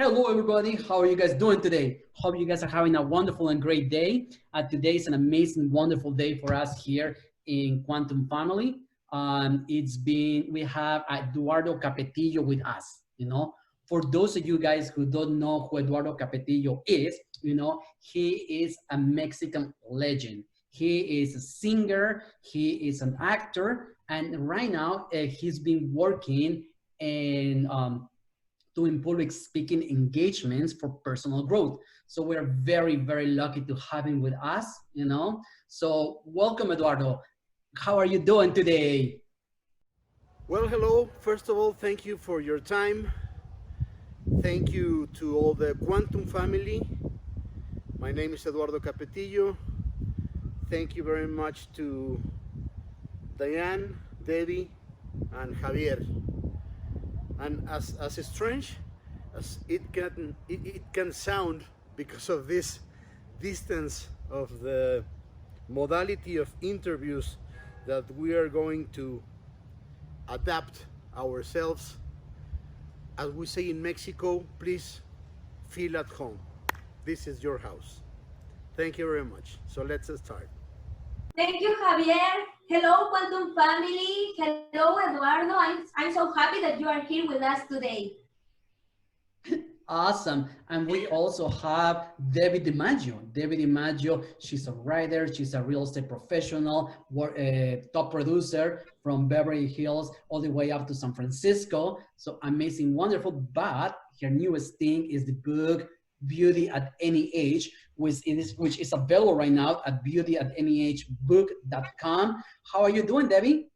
Hello, everybody. How are you guys doing today? Hope you guys are having a wonderful and great day. Today is an amazing, wonderful day for us here in Quantum Family. We have Eduardo Capetillo with us. For those of you guys who don't know who Eduardo Capetillo is, he is a Mexican legend. He is a singer, he is an actor, and right now he's been working in doing public speaking engagements for personal growth. So we're very, very lucky to have him with us. So welcome, Eduardo. How are you doing today? Well, hello. First of all, thank you for your time. Thank you to all the Quantum family. My name is Eduardo Capetillo. Thank you very much to Diane, Debbie, and Javier. And as strange as it can sound, because of this distance of the modality of interviews that we are going to adapt ourselves, as we say in Mexico, please feel at home. This is your house. Thank you very much. So let's start. Thank you, Javier. Hello, Quantum family. Hello, Eduardo. I'm so happy that you are here with us today. Awesome. And we also have Debbie DiMaggio. Debbie DiMaggio, she's a writer, she's a real estate professional, top producer from Beverly Hills all the way up to San Francisco. So amazing, wonderful. But her newest thing is the book Beauty at Any Age, which is available right now at beautyatanyagebook.com. How are you doing, Debbie?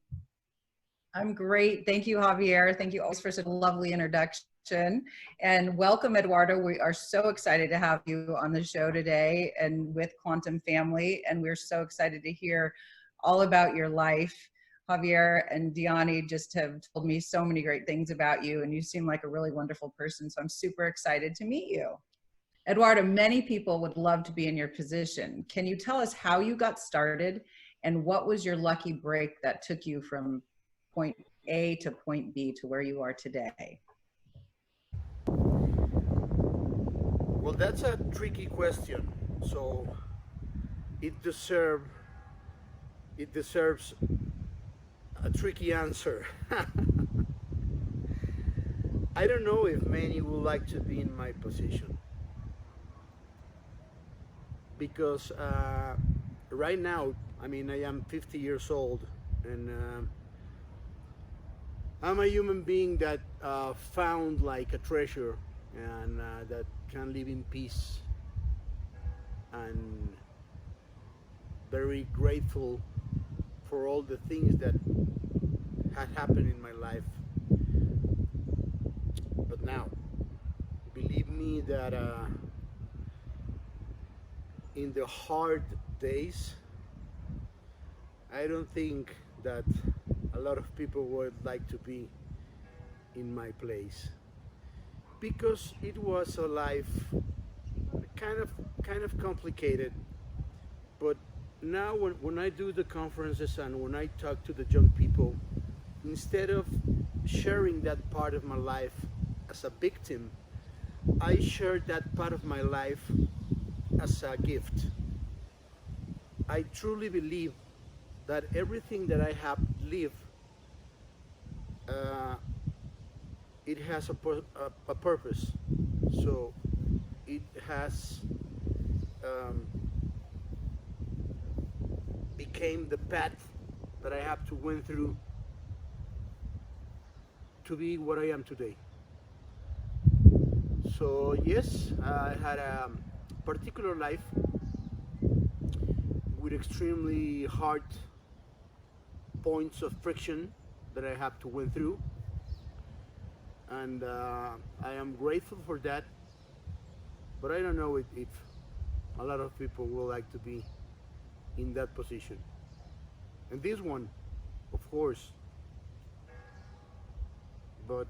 I'm great. Thank you, Javier. Thank you always for such a lovely introduction. And welcome, Eduardo. We are so excited to have you on the show today and with Quantum Family. And we're so excited to hear all about your life. Javier and Diani just have told me so many great things about you, and you seem like a really wonderful person. So I'm super excited to meet you. Eduardo, many people would love to be in your position. Can you tell us how you got started and what was your lucky break that took you from point A to point B to where you are today? Well, that's a tricky question. So it deserves a tricky answer. I don't know if many would like to be in my position, because right now, I am 50 years old, and I'm a human being that found like a treasure, and that can live in peace, and very grateful for all the things that had happened in my life. But now, believe me that in the hard days, I don't think that a lot of people would like to be in my place, because it was a life kind of complicated. But now when I do the conferences and when I talk to the young people, instead of sharing that part of my life as a victim, I share that part of my life as a gift. I truly believe that everything that I have lived, it has a purpose. So it has became the path that I have to went through to be what I am today. So yes, I had a particular life with extremely hard points of friction that I have to went through, and I am grateful for that. But I don't know if a lot of people will like to be in that position. And this one, of course, but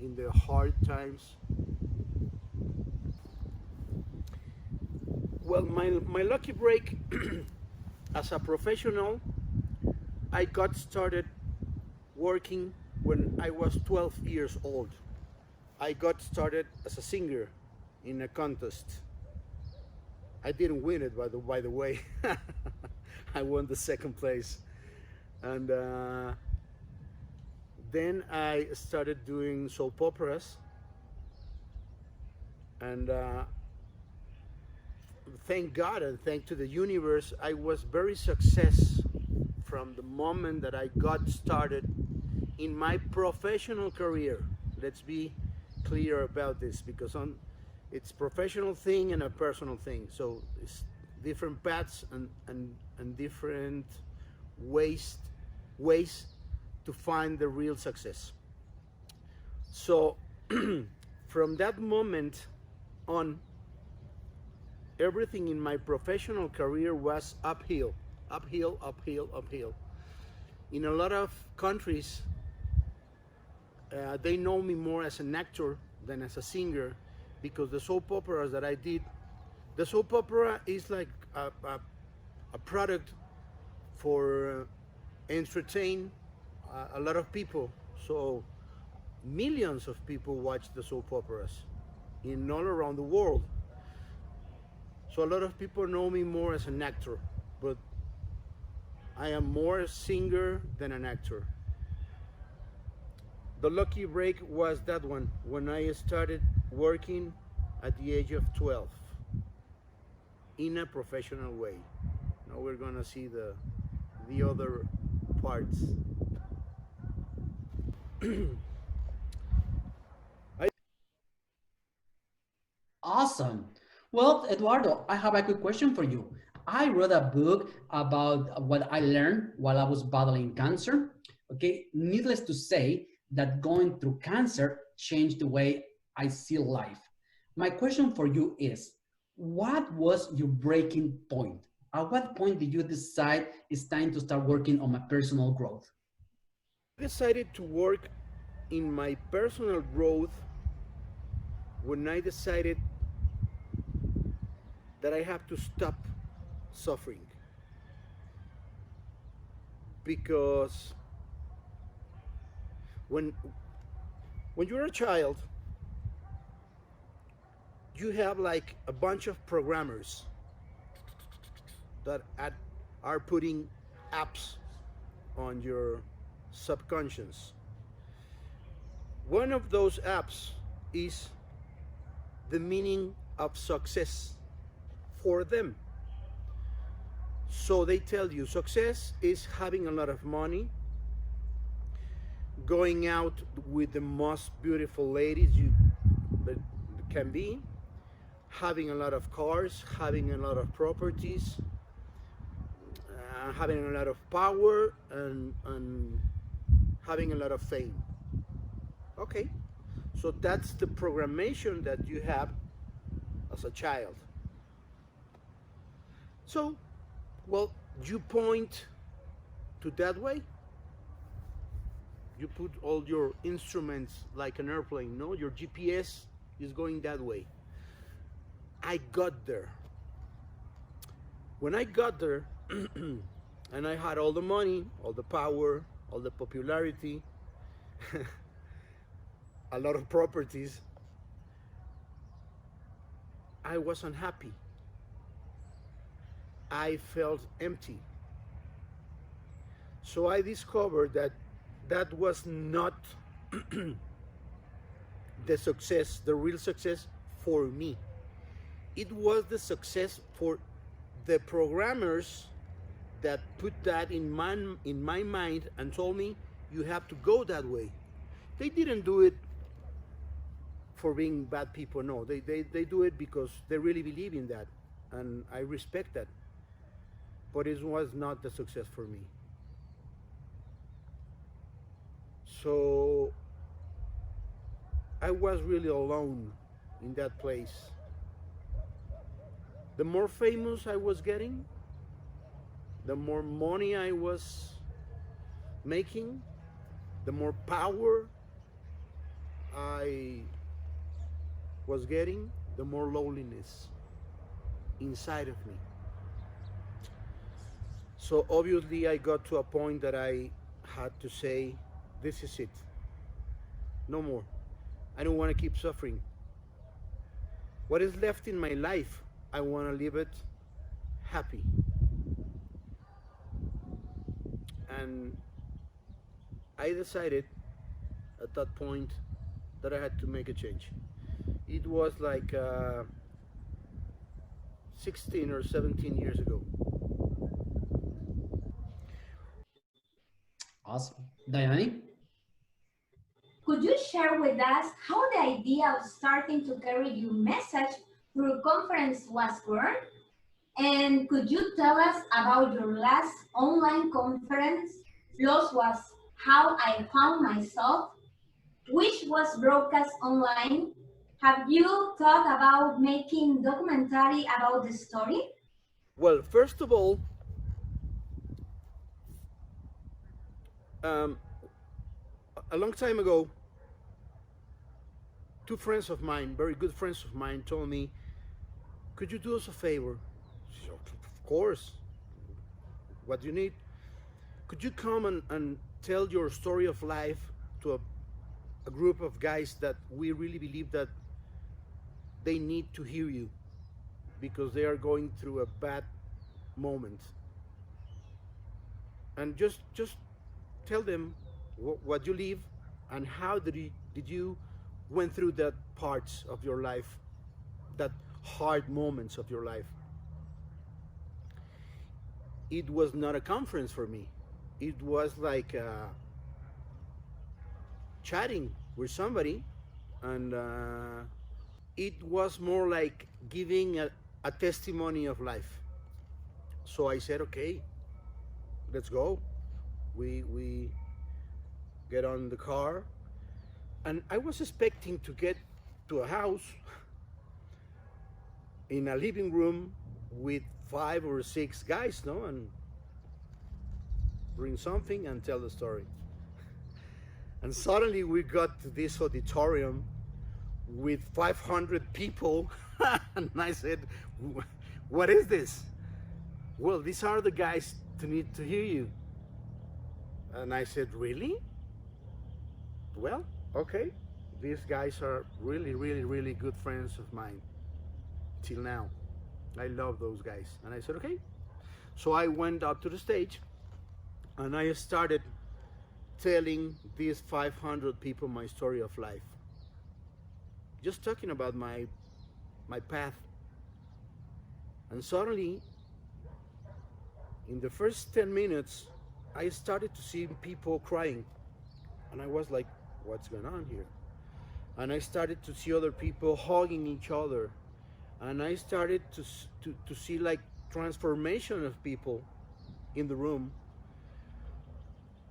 in the hard times, well, my lucky break as a professional, I got started working when I was 12 years old. I got started as a singer in a contest. I didn't win it, by the way. I won the second place. And then I started doing soap operas. And thank God and thank to the universe, I was very success from the moment that I got started in my professional career. Let's be clear about this, because it's professional thing and a personal thing. So it's different paths and different ways ways to find the real success. So from that moment on, everything in my professional career was uphill, uphill, uphill, uphill. In a lot of countries, they know me more as an actor than as a singer, because the soap operas that I did, the soap opera is like a product for entertain a lot of people. So millions of people watch the soap operas in all around the world. So a lot of people know me more as an actor, but I am more a singer than an actor. The lucky break was that one, when I started working at the age of 12 in a professional way. Now we're gonna see the other parts. I Awesome. Well, Eduardo, I have a quick question for you. I wrote a book about what I learned while I was battling cancer. Okay, needless to say, that going through cancer changed the way I see life. My question for you is, what was your breaking point? At what point did you decide it's time to start working on my personal growth? decided to work in my personal growth when I decided that I have to stop suffering, because when when you're a child, you have like a bunch of programmers that are putting apps on your subconscious. One of those apps is the meaning of success for them. So they tell you success is having a lot of money, going out with the most beautiful ladies you that can be, having a lot of cars, having a lot of properties, having a lot of power, and having a lot of fame. Okay, so that's the programmation that you have as a child. So, well, you point to that way. You put all your instruments like an airplane, no? Your GPS is going that way. I got there. When I got there, and I had all the money, all the power, all the popularity, a lot of properties, I was unhappy. I felt empty. So I discovered that that was not the success, the real success for me. It was the success for the programmers that put that in my mind and told me you have to go that way. They didn't do it for being bad people, no. They do it because they really believe in that, and I respect that. But it was not the success for me. So I was really alone in that place. The more famous I was getting, the more money I was making, the more power I was getting, the more loneliness inside of me. So obviously I got to a point that I had to say, this is it, no more. I don't want to keep suffering. What is left in my life, I want to live it happy. And I decided at that point that I had to make a change. It was like 16 or 17 years ago. Awesome. Diane? Could you share with us how the idea of starting to carry your message through conference was born? And could you tell us about your last online conference? Plus was How I Found Myself, which was broadcast online. Have you thought about making documentary about the story? Well, first of all, um, a long time ago, two friends of mine, very good friends of mine, told me, "Could you do us a favor?" I said, "Of course. What do you need?" "Could you come and tell your story of life to a group of guys that we really believe that they need to hear you because they are going through a bad moment, and just tell them what you live and how did you went through that parts of your life, that hard moments of your life." It was not a conference for me. It was like chatting with somebody, and it was more like giving a testimony of life. So I said, okay, let's go. We get on the car, and I was expecting to get to a house in a living room with 5 or 6 guys, no, and bring something and tell the story. And suddenly we got to this auditorium with 500 people, and I said, "What is this?" "Well, these are the guys to need to hear you." And I said, "Really?" "Well, okay." These guys are really, really, really good friends of mine till now. I love those guys. And I said, okay. So I went up to the stage and I started telling these 500 people my story of life. Just talking about my path. And suddenly, in the first 10 minutes, I started to see people crying. And I was like, what's going on here? And I started to see other people hugging each other. And I started to see like transformation of people in the room.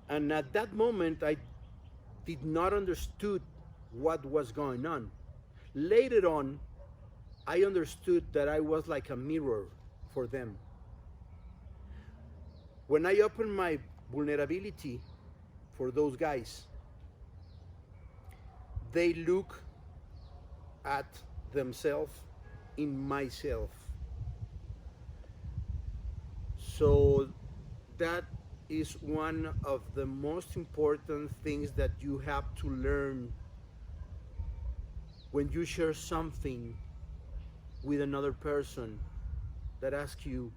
And at that moment, I did not understood what was going on. Later on, I understood that I was like a mirror for them. When I opened my vulnerability for those guys, they look at themselves in myself. So that is one of the most important things that you have to learn when you share something with another person that asks you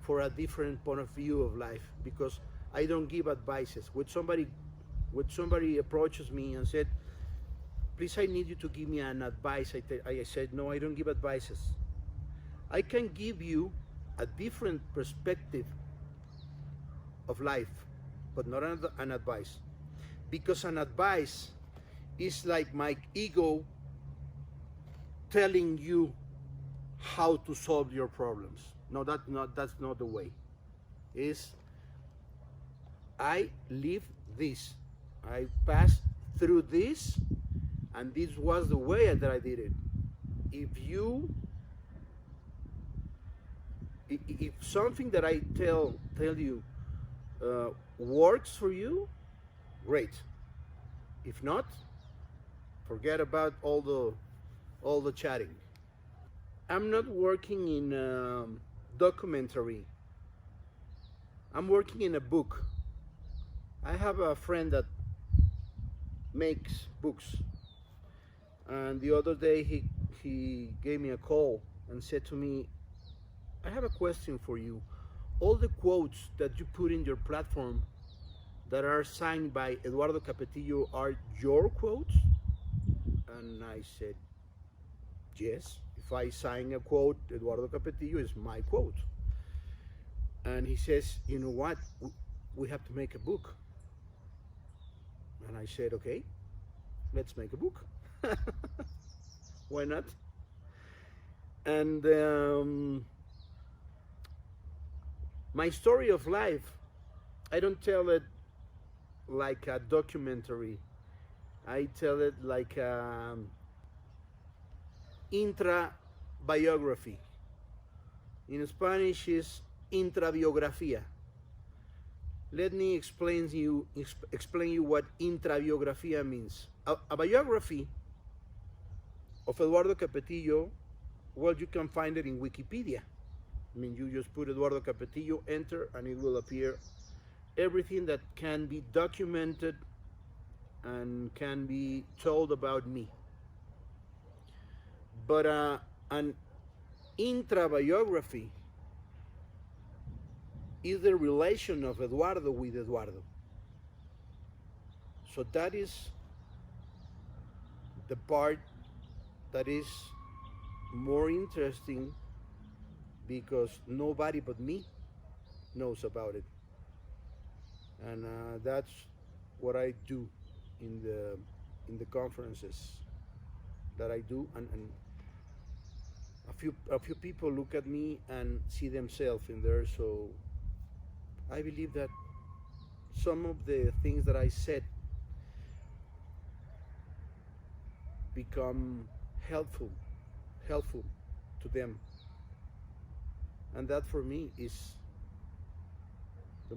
for a different point of view of life. Because I don't give advices. When somebody approaches me and said, please, I need you to give me an advice, I said, no, I don't give advices. I can give you a different perspective of life, but not an advice. Because an advice is like my ego telling you how to solve your problems. No, that's not the way. Is I live this. I passed through this, and this was the way that I did it. If something that I tell you works for you, great. If not, forget about all the chatting. I'm not working in a documentary. I'm working in a book. I have a friend that makes books, And the other day he gave me a call and said to me, I have a question for you. All the quotes that you put in your platform that are signed by Eduardo Capetillo are your quotes? And I said, yes. If I sign a quote, Eduardo Capetillo is my quote. And he says, you know what? We have to make a book. And I said, okay, let's make a book. Why not? And my story of life, I don't tell it like a documentary. I tell it like a intra biography. In Spanish is intrabiografía. Let me explain you what intrabiografía means. A biography of Eduardo Capetillo, well, you can find it in Wikipedia. I mean, you just put Eduardo Capetillo, enter, and it will appear everything that can be documented and can be told about me. But an intrabiography is the relation of Eduardo with Eduardo. So that is the part that is more interesting because nobody but me knows about it. And that's what I do in the conferences that I do, and a few people look at me and see themselves in there. So I believe that some of the things that I said become helpful to them, and that for me is the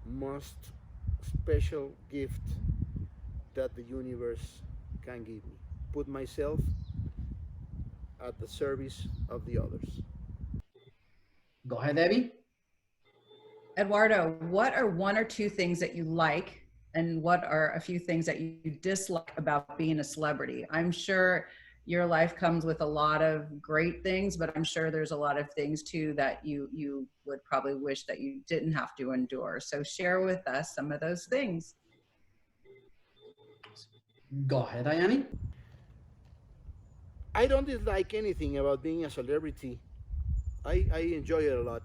most special gift that the universe can give me. Put myself at the service of the others. Go ahead, Debbie. Eduardo, what are one or two things that you like, and what are a few things that you dislike about being a celebrity? I'm sure your life comes with a lot of great things, but I'm sure there's a lot of things too that you would probably wish that you didn't have to endure. So share with us some of those things. Go ahead, Ayani. I don't dislike anything about being a celebrity. I enjoy it a lot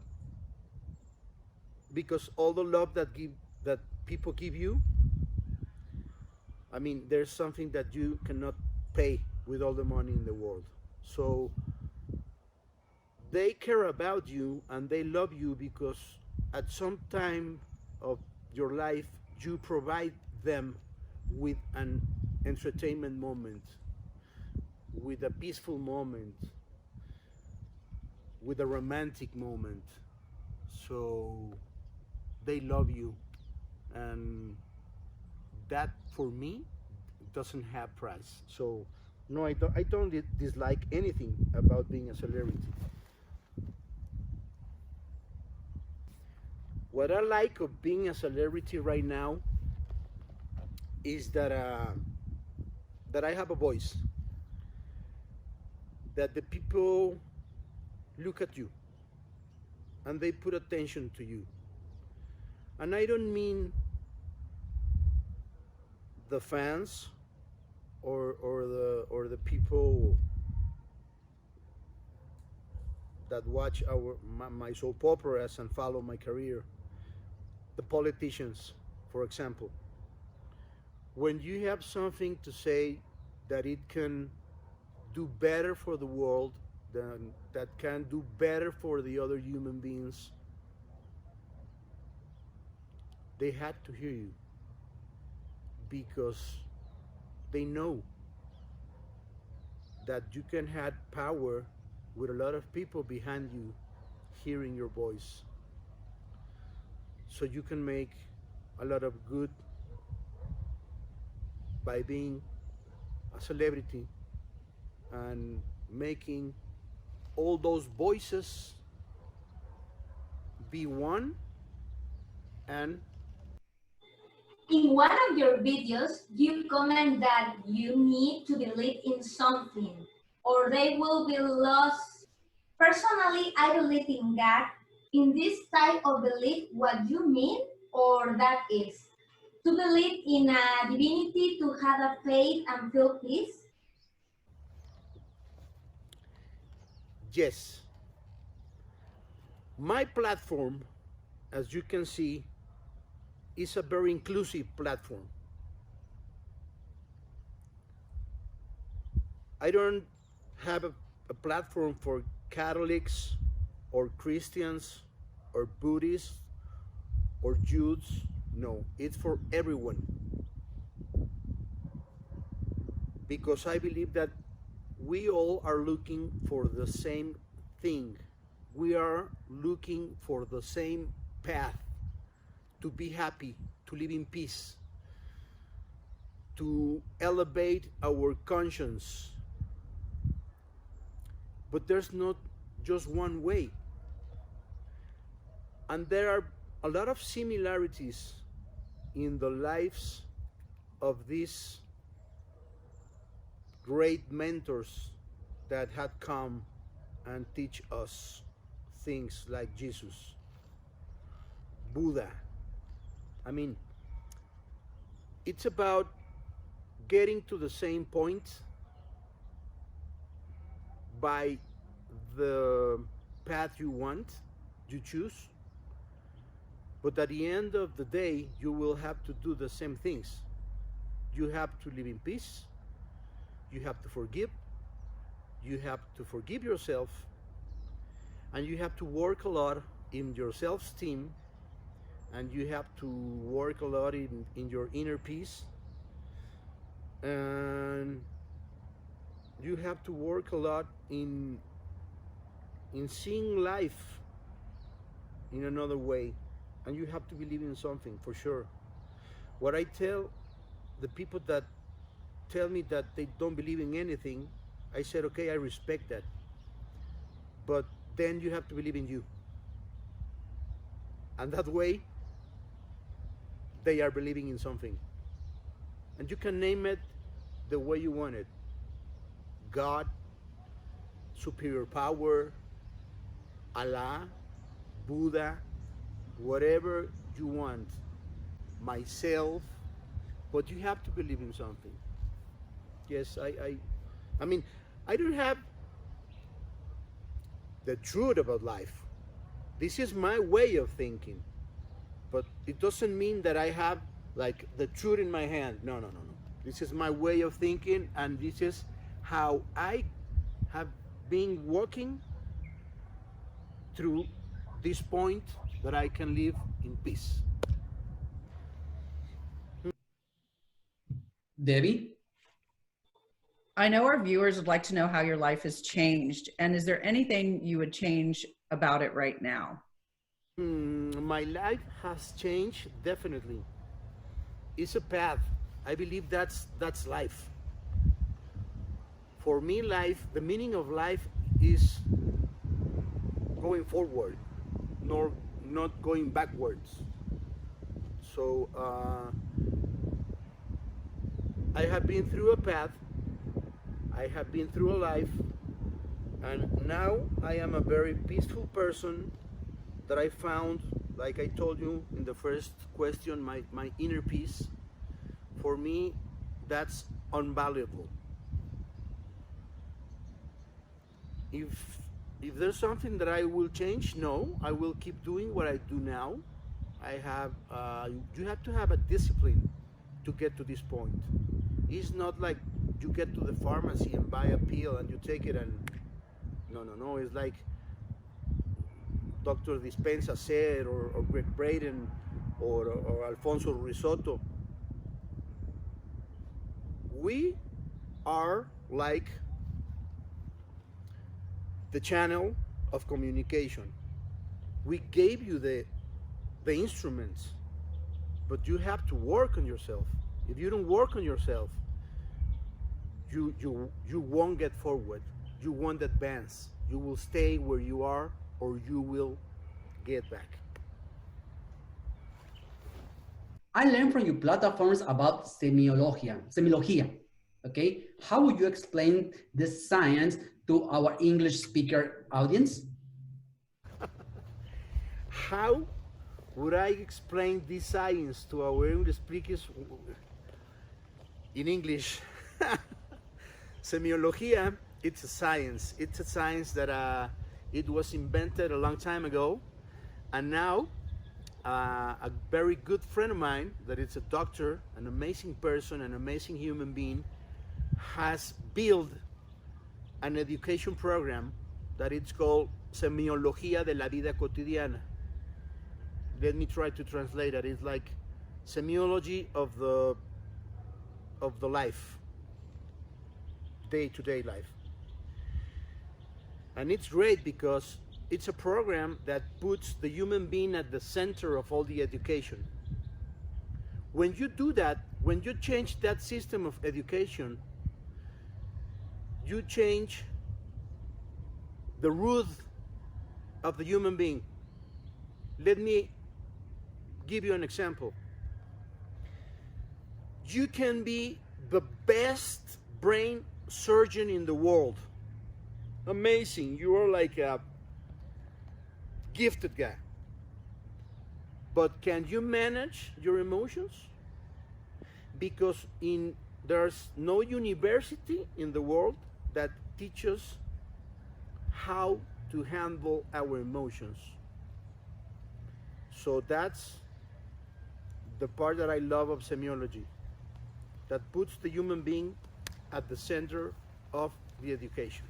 because all the love that people give you, I mean, there's something that you cannot pay with all the money in the world. So they care about you and they love you because at some time of your life you provide them with an entertainment moment, with a peaceful moment, with a romantic moment. So they love you, and that for me doesn't have price. So no, I don't dislike anything about being a celebrity. What I like of being a celebrity right now is that I have a voice, that the people look at you and they put attention to you. And I don't mean the fans or the people that watch my soap operas and follow my career. The politicians, for example. When you have something to say that it can do better for the world, that can do better for the other human beings, they had to hear you because they know that you can have power with a lot of people behind you hearing your voice. So you can make a lot of good by being a celebrity and making all those voices be one and In one of your videos, you comment that you need to believe in something or they will be lost. Personally, I believe in God. In this type of belief, what you mean or that is to believe in a divinity, to have a faith and feel peace. Yes, my platform, as you can see, is a very inclusive platform. I don't have a platform for Catholics or Christians or Buddhists or Jews. No, it's for everyone because I believe that we all are looking for the same thing. We are looking for the same path to be happy, to live in peace, to elevate our conscience. But there's not just one way. And there are a lot of similarities in the lives of these great mentors that had come and teach us things like Jesus, Buddha. I mean, it's about getting to the same point by the path you want, you choose, but at the end of the day, you will have to do the same things. You have to live in peace, you have to forgive, you have to forgive yourself, and you have to work a lot in your self-esteem, and you have to work a lot in your inner peace, and you have to work a lot in seeing life in another way, and you have to believe in something for sure. What I tell the people that tell me that they don't believe in anything, I said, okay, I respect that, but then you have to believe in you, and that way they are believing in something, and you can name it the way you want it: God, superior power, Allah, Buddha, whatever you want, myself, but you have to believe in something. Yes, I mean, I don't have the truth about life. This is my way of thinking, but it doesn't mean that I have like the truth in my hand. No, no, no, no. This is my way of thinking, and this is how I have been walking through this point that I can live in peace. Debbie? I know our viewers would like to know how your life has changed, and is there anything you would change about it right now? My life has changed definitely. It's a path. I believe that's life. For me, life, the meaning of life is going forward, nor not going backwards. So I have been through a path, I have been through a life, and now I am a very peaceful person that I found, like I told you in the first question, my inner peace. For me, that's unvaluable. If if there's something that I will change, no, I will keep doing what I do now. I have you have to have a discipline to get to this point. It's not like you get to the pharmacy and buy a pill and you take it and no, no, no. It's like Dr. Dispensa said, or Greg Braden, or Alfonso Risotto. We are like the channel of communication. We gave you the instruments, but you have to work on yourself. If you don't work on yourself, you won't get forward. You won't advance. You will stay where you are, or you will get back. I learned from your platforms about semiologia. Okay, how would you explain this science to our English speaker audience? How would I explain this science to our English speakers in English? Semiologia, it's a science. It's a science that it was invented a long time ago, and now a very good friend of mine, that is a doctor, an amazing person, an amazing human being, has built an education program that it's called Semiología de la Vida Cotidiana. Let me try to translate that. It's like semiology of the life, day-to-day life. And it's great because it's a program that puts the human being at the center of all the education. When you do that, when you change that system of education, you change the root of the human being. Let me give you an example. You can be the best brain surgeon in the world. Amazing. You are like a gifted guy. But can you manage your emotions? Because there's no university in the world that teaches how to handle our emotions. So that's the part that I love of semiology, that puts the human being at the center of the education.